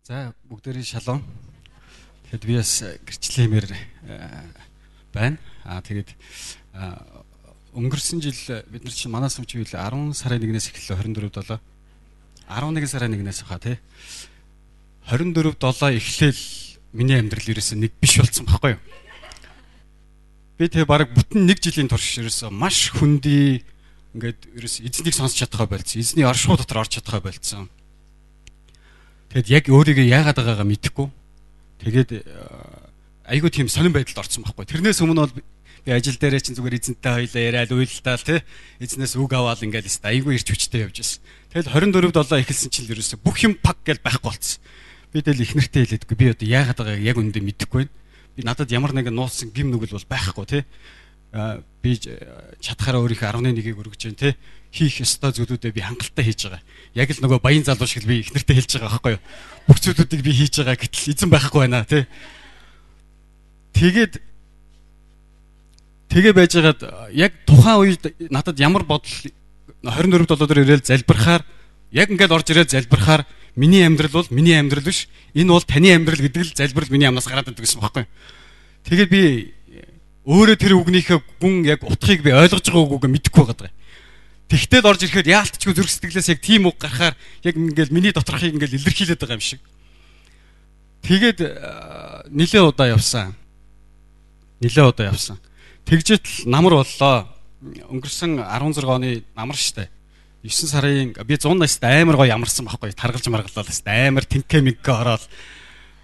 За бүгдээрээ шалом. Тэгэд би бас гэрчлэмээр байна. Тэгээд өнгөрсөн жил бид нар чинь манай сүмч үйл 10 сарын 1-ээс эхэллээ 24/7. 11 сарын 1-ээс хаа тий. 24/7 эхлээл миний амьдрал ерөөсөө нэг биш болсон байхгүй юу? Би тэгээ баг бүтэн нэг жилийн турш ерөөсөө маш хүндий ингээд ерөөсөө эзнийг сонсч чадхаа болцсон. Эзний оршуу дотор орж чадхаа болцсон. Тэгэд яг өөрийгөө яагаад байгаагаа мэдэхгүй. Тэгээд айгүй тийм сонирн байдалд орсон байхгүй. Тэрнээс өмнө бол би ажил дээрээ чинь зүгээр эзэнтэй хоёлаа яриад уйлтаал тий. Эзнээс үг аваад ингээл өст айгүй ирч хүчтэй явж байсан. Тэгэл 24/7 эхэлсэн чинь ерөөсөө бүх юм пак гэж байхгүй болцсон. Би тэгэл их нэртэй хэлээдгүй. Би одоо яагаад байгааг яг үндэ мэдэхгүй байна. Би надад ямар нэгэн нууцсан гим нүгэл бол байхгүй тий. Би чадхаараа өөрийнхөө 11-ийг өргөж जैन тий. Хийх ёстой зүйлүүдээ би хангалттай хийж байгаа. Яг л нөгөө баян залуу шиг би их нэртэй хэлж байгаа байхгүй юу? Бүх зүйлүүдийг би хийж байгаа гэтэл эзэн байхгүй байна тий. Тэгээ байжгаад яг тухайн үед надад ямар бодол 24/7 дээр ирээл залбирахаар яг ингээд орж ирээд залбирахаар миний амьдрал бол миний амьдрал биш. Энэ бол таны амьдрал гэдэг л залбирал миний амнаас гараад идэг гэсэн байхгүй юу? Тэгээд би өөрөө тэр үгнийхээ гүн яг утгыг би ойлгож байгаа үгүйгээ мэдэхгүй байгаа. Тэгтэл орж ирэхэд яалтчгүй зүрх сэтгэлээс яг тийм үг гарахаар яг ингээл миний доторхыг ингээл илэрхийлээд байгаа юм шиг. Тэгээд нилээ удаа явсан. Тэгжээл намар боллоо. Өнгөрсөн 16 оны намар штэ. 9 сарын би 100 настай амар гоё ямарсан байхгүй. Таргалж маргалал штэ. Амар тэнкэмиг ороод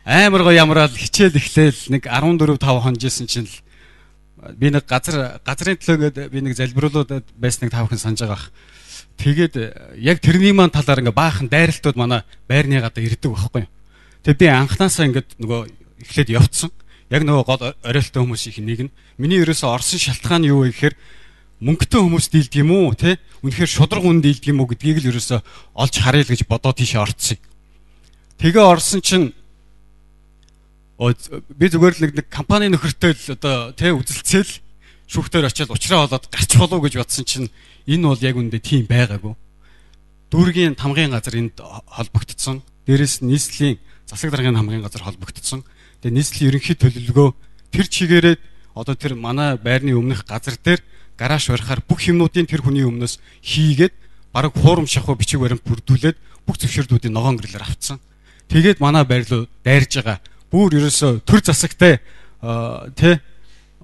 амар гоё ямраад хичээл эхлээл нэг 14-5 хонжсэн чинь би нэг газрын төлөөгээд би нэг залбируулаад байсныг тавхан санаж байгаа. Тэгээд яг тэрний маань талаар ингээ баахан дайралтууд манай байрны гадаа ирдэг байхгүй. Тэгээд би анханасаа ингээд нөгөө эхлээд явцсан. Яг нөгөө гол оройлтой хүмүүсийн нэг нь миний ерөөсөө орсон шалтгаан юу вэ гэхээр мөнгөтэй хүмүүс дийлдэг юм уу те? Үнэхээр шудраг хүн дийлдэг юм уу гэдгийг л ерөөсөө олж харъя л гэж бодоод тийшээ орцсон. Тэгээ орсон чинь би зүгээр л нэг компани нөхөртэй л одоо тэ үзэлцээл шүүхтээр очиад уучраа болоод гарч болов гэж бодсон чинь энэ бол яг үндэ тийм байгаагүй. Дүүргийн тамгын газар энд холбогдсон. Дээрээс нь нийслэлийн засаг даргын хамгийн газар холбогдсон. Тэгээ нийслэлийн ерөнхий төлөвлөгөө тэр чигээрээ одоо тэр манай байрны өмнөх газар дээр гараж барихаар бүх юмнуудын тэр хүний өмнөөс хийгээд бараг хуурамч шахуу бичиг баримт бүрдүүлээд бүх зөвшөөрлүүдийг ногоон гэрлэр авцсан. Тэгээд манай байр руу дайрж байгаа. Бүр ерөөсөө төр засагтай тэ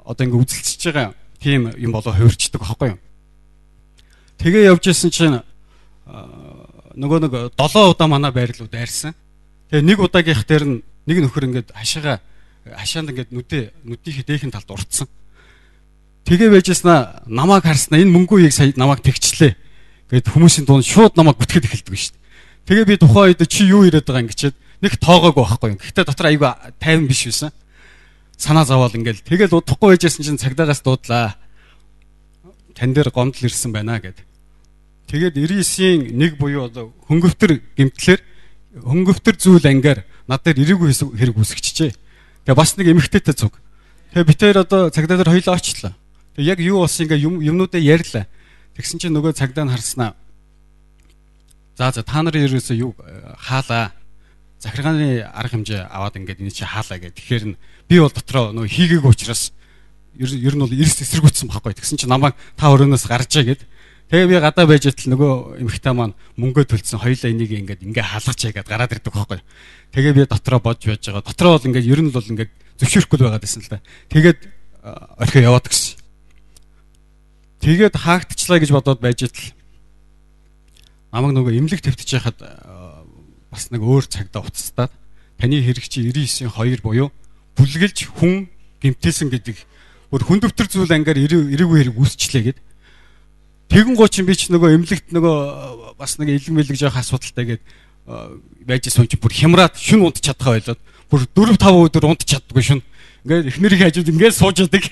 одоо ингээ үзэлцэж байгаа тийм юм болоо хувирчдаг байхгүй юу. Тэгээ явж исэн чинь нөгөө нэг 7 удаа манай байр руу дайрсан. Тэгээ нэг удаагийнх дээр нь нэг нөхөр ингээд хашаанд ингээд нүдийнхээ дээхэн талд уртсан. Тэгээ байжснаа намайг харснаа энэ мөнгөийг сая намайг тэгчлээ. Гэт хүмүүсийн дунд шууд намайг бүтгэхэд эхэлдэг шүү дээ. Тэгээ би тухайн үед чи юу ирээд байгаа ингэчээд нэг тоогоогүй байхгүй юм. Гэхдээ дотор айгүй тайван биш байсан. Санаа зовоол ингээл тэгэл удахгүй байжсэн чинь цагдаагаас дуудлаа. Тан дээр гомдол ирсэн байна гэд. Тэгээд 99-ийн 1 буюу одоо хөнгөвтөр гэмтлэр хөнгөвтөр зүйл ангаар над дээр ирээгүй хэрэг үсгчихжээ. Тэгээ бас нэг эмэгтэйтэй цуг. Тэгээ битээр одоо цагдаа дээр хоёлоо очлоо. Тэгээ яг юу болсон ингээ юмнуудаа ярьлаа. Тэгсэн чинь нөгөө цагдаа нь харснаа. За та нарын ерөөсөө юу хаалаа. Захиргааны арга хэмжээ аваад ингээд энэ чи хаалаа гэх. Тэгэхээр би бол дотроо нөгөө хийгээг учраас ер нь бол эрс эсэргүүцсэн байхгүй. Тэгсэн чи намайг та өрөөнөөс гарчаа гэд. Тэгээ би гадаа байж итэл нөгөө эмэгтэй маань мөнгөө төлсөн хоёлаа энийг ингээ хаалгач яагаад гараад ирдэг байхгүй. Тэгээ би дотроо бодж байж байгаа. Дотроо бол ингээд ер нь бол ингээд зөвшөөрөхгүй байгаад байсан л да. Тэгээд орхио яваад гисэн. Тэгээд хаагдчихлаа гэж бодоод байж итэл намайг нөгөө эмнэлэг твтэж яхад бас нэг өөр цагдаа уцстаад таны хэрэг чи 99-2 буюу бүлгэлж хүн гэмтээсэн гэдэг бүр хүндөвтөр зүйл ангаар ирээгүй хэрэг үүсчлээ гэд. Тэгэн гооч би ч нөгөө эмнэлэгт нөгөө бас нэг илэг мэлэг жоох асуудалтай гэд байжсэн чи бүр хямраад шүн унт чадхаа байлаад бүр 4-5 өдөр унт чаддгүй шүн. Ингээд эхнэрийн хажууд ингээд сууж яадаг.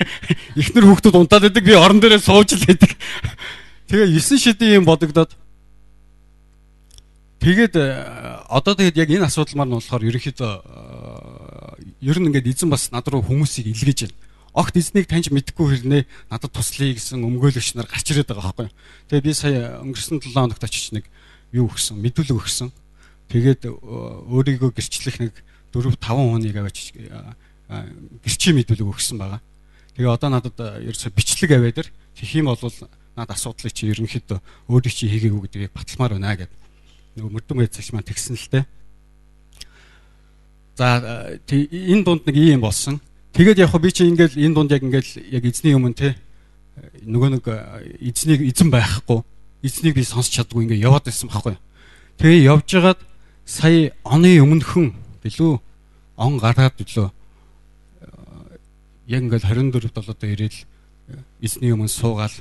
Эхнэр хүүхдүүд унтаад байдаг би орон дээрээ сууж л байдаг. Тэгээ 9 шидийн юм бодогдоод тэгээд одоо тэгээд яг энэ асуудал маань болохоор ерөнхийдөө ер нь ингээд эзэн бас над руу хүмүүсийг илгээж байна. Огт эзнийг таньж мэдэхгүй хэрнээ надад туслая гэсэн өмгөөлөгч нар гарч ирээд байгаа байхгүй юу. Тэгээ би сая өнгөрсөн 7 хоногт очиж нэг юу өгсөн, мэдүүлэг өгсөн. Тэгээд өөрийгөө гэрчлэх нэг 4-5 хүнийг аваач гэрчийн мэдүүлэг өгсөн байгаа. Тэгээ одоо надад ерөөсө бичлэг аваа дээр хийх юм бол над асуудлыг чи ерөнхийдөө өөрийг чи хийгээгүй гэдгийг баталмаар байна гэд нөгөө мөрдөн байцаагч маань тэгсэн л дээ. За энэ дунд нэг юм болсон. Тэгээд яг би чи ингээл энэ дунд яг эзний өмнө те нөгөө нэг эзэн байхгүй эзнийг би сонсч чаддгүй ингээ яваад байсан байхгүй. Тэгээ явж байгаад сая оны өмнөхөн билүү он гараад билүү яг ингээл 24-д одоо ирээл эзний өмнө суугаал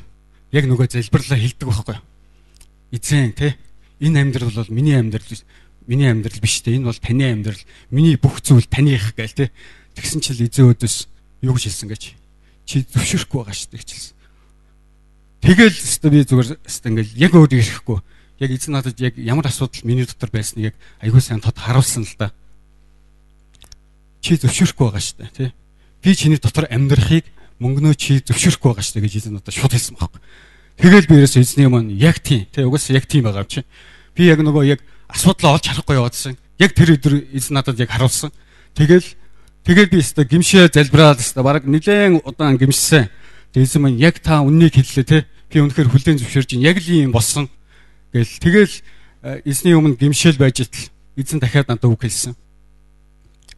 яг нөгөө залбирлаа хэлдэг байхгүй. Эзэн те энэ амьдрал бол миний амьдрал биш те энэ бол таны амьдрал миний бүх зүйл таних гээл те тэгсэн чил эзэн өдөөс юу гэж хэлсэн гэж чи зөвшөөрөхгүй байгаа шүү дээ гэжэлсэн. Тэгэл өстө би зүгээр өстө ингээл яг өөрийг ирэхгүй яг эзэн надад яг ямар асуудал миний дотор байсныг яг аягүй сайн тод харуулсан л да. Чи зөвшөөрөхгүй байгаа шүү дээ тий. Би чиний дотор амьдрахыг мөнгнөө чи зөвшөөрөхгүй байгаа шүү дээ гэж эзэн надад шууд хэлсэн байхгүй. Тэгэл би ерөөсөө эзний өмнө яг тийм тий угаасаа яг тийм байгаа юм чи. Би яг нөгөө яг асуудлаа олж харахгүй яваадсан. Яг тэр өдөр эзэн надад яг харуулсан. Тэгэл би өстө гимшээ залбираад өстө бараг нэлээд удаан гимшсэн. Эзэн маань яг та үннийг хэллээ те. Би үнэхээр хүлээн зөвшөөрж ин яг л юм болсон. Тэгэл эзний өмнө гимшээл байж итл эзэн дахиад надад үг хэлсэн.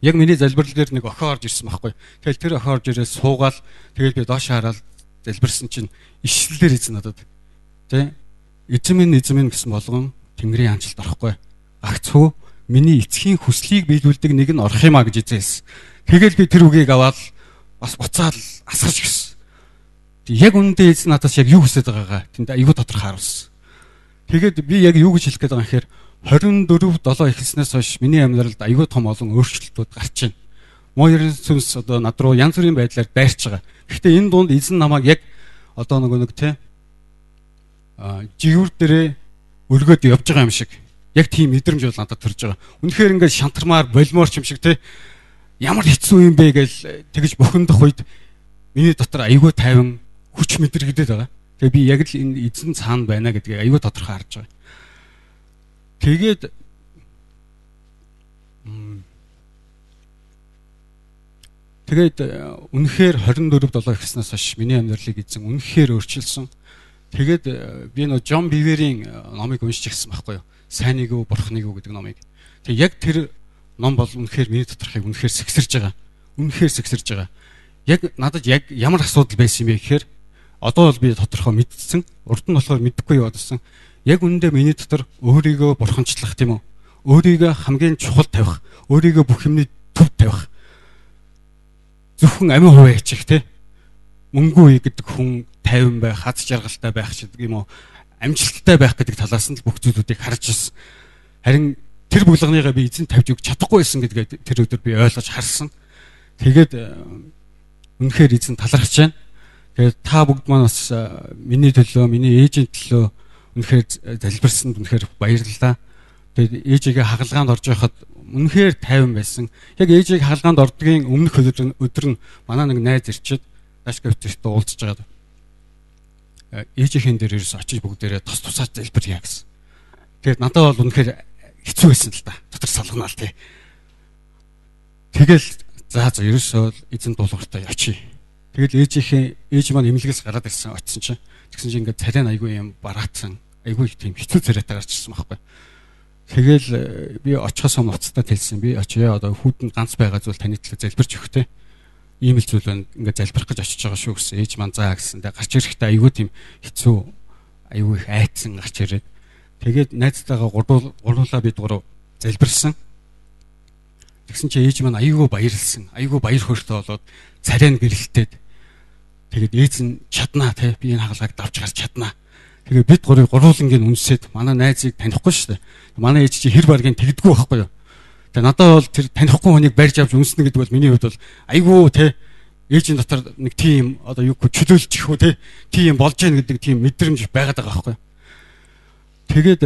Яг миний залбирал дээр нэг охин орж ирсэн байхгүй. Тэгэл тэр охин орж ирээ суугаал тэгэл би доош хараад залбирсан чинь ишлэлээр эзэн надад тэ эзэн минь гэсэн болгон Тэнгэрийн хаанчлалд орохгүй. Гагцхүү миний эцгийн хүслийг биелүүлдэг нэг нь орох юмаа гэж эзэн хэлсэн. Тэгэл би тэр үгийг аваад бас буцаал асгаж гисэн. Яг үнэндээ эзэн надаас яг юу хүсэж байгаагаа тэнд аюу тодорхой харуулсан. Тэгээд би яг юу гэж хэлэх гээд байгаа юм хэрэг 24/7 эхэлснээс хойш миний амьдралд аюу том олон өөрчлөлтүүд гарч байна. Мөн сүнс одоо над руу янз бүрийн байдлаар дайрч байгаа. Гэхдээ энэ дунд эзэн намайг яг одоо нэг те жигүүр дээрээ өргөд явж байгаа юм шиг яг тийм мэдрэмж бол надад төрж байгаа. Үнэхээр ингээд шантармаар болмоор ч юм шиг те ямар хэцүү юм бэ гэж тэгж бохиндох үед миний дотор аюу тайван хүч мэдрэгдээд байгаа. Тэгээ би яг л энэ эзэн цаана байна гэдгийг аюу тодорхой харж байгаа. Тэгээд үнэхээр 24/7 ихснээс хойш миний амьдралыг эзэн үнэхээр өөрчилсөн. Тэгээд би нөө Джон Биверийн номыг уншиж ирсэн байхгүй юу? Сайныг үү, бурхныг үү гэдэг номыг. Тэг яг тэр ном бол үнэхээр миний доторхыг үнэхээр сэгсэрж байгаа. Үнэхээр сэгсэрж байгаа. Яг надад яг ямар асуудал байсан юм бэ гэхээр одоо бол би тодорхой мэдсэн. Урд нь болохоор мэдэхгүй яваад байсан. Яг үнэндээ миний дотор өөрийгөө бурханчлах тийм үү? Өөрийгөө хамгийн чухал тавих, өөрийгөө бүх юмны төв тавих. Зөвхөн амин хуваа хийчих тий. Мөнгө гэдэг хүн тайван байх, хаз жаргалтай байх ч гэдэг юм уу? Амжилттай байх гэдэг талаас нь бүх зүйлүүдийг харж ирсэн. Харин тэр булганыгаа би эзэн тавьж өгч чадахгүй байсан гэдгээ тэр өдөр би ойлгож харсан. Тэгээд үнэхээр эзэн талархаж байна. Тэгээд та бүгд маань бас миний төлөө, миний ээжийн төлөө үнэхээр залбирсанд үнэхээр баярлалаа. Тэгээд ээжигээ хагалгаанд орж байхад үнэхээр тайван байсан. Яг ээжийг хагалгаанд ордгийн өмнөх өдөр нь манай нэг найз ирчээд Дашковчтой уулзж байгаад ээжийнхэн дээр ерөөс очиж бүгдээрээ тус тусаад залбирья гэсэн. Тэгээд надад бол үнэхээр хэцүү байсан л да. Дотор салганаа л тий. Тэгэл за ерөөсөө эзэн дуулууртаа очие. Тэгэл ээж маань эмнэлгээс гараад ирсэн очисон чинь тэгсэн чинь ингээд царай айгүй юм бараацсан. Айгүй тийм хэцүү царайтай гарч ирсэн байхгүй. Тэгэл би очихоос өмнө уцтаа хэлсэн. Би очие одоо хүүтэнд ганц байгаа зүйл таны төлөө залбирч өгөхтэй. Ийм л зүйл байна. Ингээд залбирах гэж очиж байгаа шүү гэсэн. Ээж маань заа гэсэн. Тэгээ гарч ирэхдээ айгүй тийм хэцүү айгүй их айцсан гарч ирээд. Тэгээд найзтайгаа гурлуулаа бид гурав залбирсан. Тэгсэн чинь ээж маань айгүй баярлсан. Айгүй баяр хөөртэй болоод царай нь гэрэлтээд. Тэгээд ээж нь чаднаа те би энэ хагалгааг давж гарч чаднаа. Тэгээ бид гурыг гуруулангийн үнсээд манай найзыг танихгүй шүү дээ. Манай ээж чи хэр баргийн тэгдэггүй байхгүй юу. Тэгээ надад бол тэр танихгүй хүнийг барьж авч үнснэ гэдэг бол миний хувьд бол айгүй те ээжийн дотор нэг тийм одоо юу гэх чөлөөлчих хөө те тийм болж яах гэдэг тийм мэдрэмж байгаад байгаа байхгүй юу. Тэгээд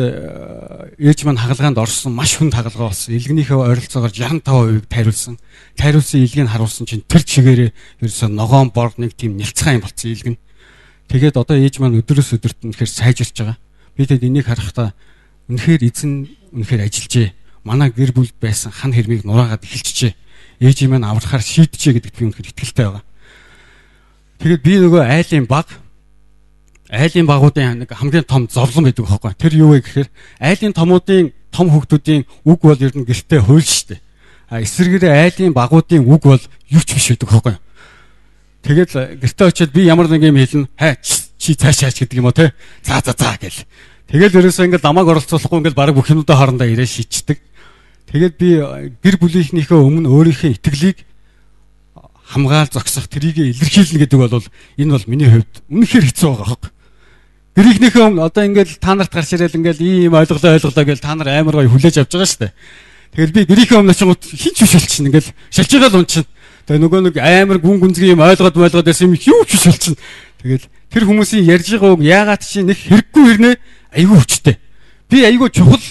ээж маань хагалгаанд орсон маш хүнд хагалгаа болсон. Илгэнийхээ ойролцоогоор 65% тайруулсан. Тайруулсан илгийг харуулсан чинь тэр чигээрээ ерөөсөө ногоон бор нэг тийм нялцгаан юм болсон илгэн. Тэгээд одоо ээж маань өдрөөс өдөрт үнэхээр сайжирч байгаа. Би тэгэд энийг харахтаа үнэхээр эзэн үнэхээр ажиллажээ. манай гэр бүл байсан хан хэрмийг нураагаад эхэлчихжээ. Ээжийн маань аврахаар шийдэжээ гэдэгт би үнэхээр итгэлтэй байгаа. Тэгээд би нөгөө айлын багуудын нэг хамгийн том зовлон байдаг байхгүй. Тэр юу вэ гэхээр айлын томуудын том хүүхдүүдийн үг бол ер нь гэртээ хуйл штэ. Эсвэргээрээ айлын багуудын үг бол юу ч биш байдаг байхгүй. Тэгээд гэртээ очиод би ямар нэг юм хэлнэ. Чи цаашаач гэдэг юм уу те. За гэл. Тэгэл ерөөсөө ингээд намайг оролцуулахгүй ингээд баг бүх юмудаа хоорондоо ирээ шийдчихдэг. Тэгээд би гэр бүлийнхнийхээ өмнө өөрийнхөө итгэлийг хамгаал зогсох трийг илэрхийлнэ гэдэг бол энэ бол миний хувьд үнэхээр хэцүү байгаа хөөг. Гэрийнхнийхээ өмнө одоо ингээд та нарт гарч ирэл ингээд ийм ойлголоо гэж та нар амар гоё хүлээж авч байгаа шүү дээ. Тэгэл би гэрийнхээ өмнө очингууд хинч биш болчихно ингээд шалж байгаа л унчин. Тэгээ нөгөө нэг амар гүн гүнзгий юм ойлгоод байсан юм юу ч биш болчихно. Тэгэл тэр хүмүүсийн ярьж байгаа үг яагаад чи нэг хэрэггүй хэрнээ айгүй хүчтэй. Би айгүй чухал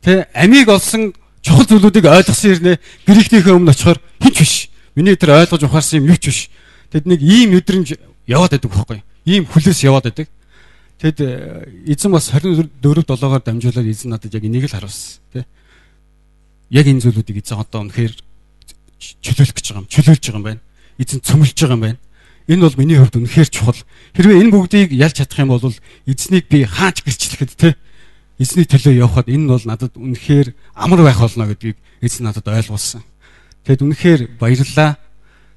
тэ амийг олсон чухал зүйлүүдийг ойлгосон хэрнээ гэрийнхнийхээ өмнө очихоор хинч биш. Миний тэр ойлгож ухаарсан юм юу ч биш. Тэд нэг ийм өдрөмж яваад байдаг байхгүй. Ийм хүлээс яваад байдаг. Тэд эзэн бас 24/7-оор дамжуулаад эзэн надад яг энийг л харуулсан тий. Яг энэ зүйлүүдийг эзэн одоо үнэхээр чөлөөлөх гэж байгаа юм. Чөлөөлж байгаа юм байна. Эзэн цөмөлж байгаа юм байна. Энэ бол миний хувьд үнэхээр чухал. Хэрвээ энэ бүгдийг ялж чадах юм бол эзнийг би хаач гэрчлэхэд тий. Эзний төлөө явхад энэ бол надад үнэхээр амар байх болно гэдгийг эзэн надад ойлгуулсан. Тэгэд үнэхээр баярлалаа.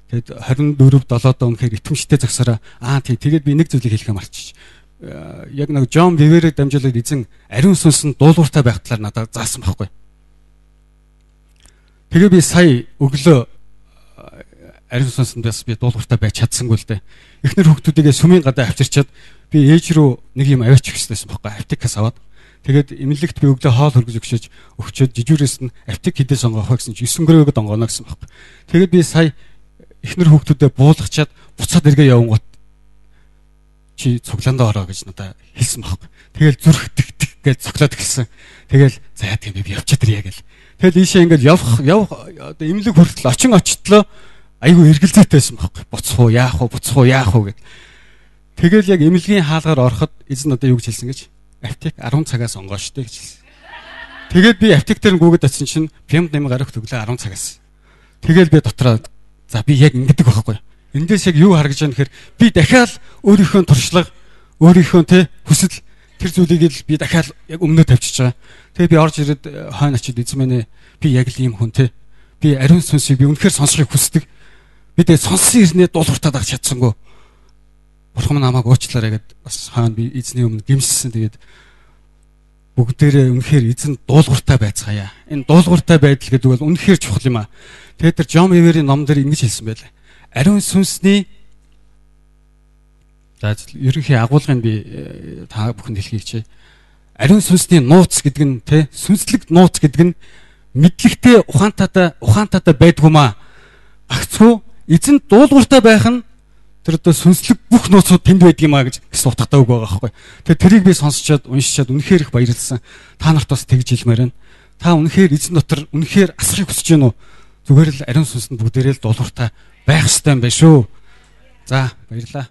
Тэгэд 24/7-д үнэхээр итгэмжтэй зогсороо. Тэгээд би нэг зүйлийг хэлэхээ марчиж. Яг нэг Джон Бивэрийг дамжуулаад эзэн ариун сүнсэнд дуулууртай байх талаар надад заасан байхгүй. Тэгээ би сая өглөө ариун сүнсэндээс би дуулууртай байж чадсангүй л дээ. Эхнэр хүүхдүүдийгээ сүмийн гадаа авчирчаад би ээж рүү нэг юм аваачих гэсэн байхгүй. Аптекаас аваад. Тэгээд эмнэлэгт би өглөө хоол хөргөж өгчөөд жижүүрээс нь аптек хідээ сонгоох гэсэн чи 9 гөрөөг донгоно гэсэн байхгүй. Тэгээд би сая эхнэр хүүхдүүдэд буулгачаад буцаад эргээ явангууд чи цуглаандаа ороо гэж надад хэлсэн байхгүй. Тэгэл зүрх гэж цоглоод гисэн. Тэгэл за тийм би явчаад ирье гэл. Тэгэл ийшээ ингээд явах одоо эмнэлэг хүртэл очитлоо айгүй эргэлзээтэйсэн байхгүй. Буцах уу яах уу гэд. Тэгэл яг эмнэлгийн хаалгаар ороход эзэн надад юу гэж хэлсэн гэж аптек 10 цагаас сонгоо штэ гэж хэлсэн. Тэгээд би аптек дээр гүгэд очсон чинь пемд нэмэг гарах төглөө 10 цагаас. Тэгэл би дотроо за би яг ингэдэг байхгүй. Эндээс яг юу харагж байгаа нөхөр би дахиад өөрийнхөө туршлага, өөрийнхөө хүсэл тэр зүйлийг л би дахиад яг өмнөө тавьчихж байгаа. Тэгээ би орж ирээд хойно очиод эзэн минь би яг л ийм хүн би ариун сүнсийг би үнэхээр сонсохыг хүсдэг. Би тэгээ сонссон ирнээ дуулууртаад авч чадсангүй. Бурхан намайг уучлаарай гэд бас хойно би эзний өмнө гимссэн. Тэгээд бүгдээрээ үнэхээр эзэн дуулууртай байцгаая. Энэ дуулууртай байдал гэдэг бол үнэхээр чухал юм аа. Тэгээд тэр Джон Бивэрийн ном дээр ингэж хэлсэн байлаа. Ариун сүнсний ерөнхий агуулгыг би та бүхэнд хэлхий хичээ. Ариун сүнсний нууц гэдэг нь сүнслэг нууц гэдэг нь мэдлэгтэй ухаантайтай байдгүй маа. Багцгүй эзэн дуулууртай байх нь тэр одоо сүнслэг бүх нууцуд тэнд байдаг юм аа гэж гэсэн утгатай үг байгаа байхгүй. Тэгээ тэрийг би сонсчоод уншичаад үнэхээр их баярлсан. Та нарт бас тэгж хэлмээр байна. Та үнэхээр эзэн дотор үнэхээр асахыг хүсэж байна уу? Зүгээр л ариун сүнсэнд бүгдээрээ л дуулууртай байх ёстой юм байна шүү. За баярлалаа.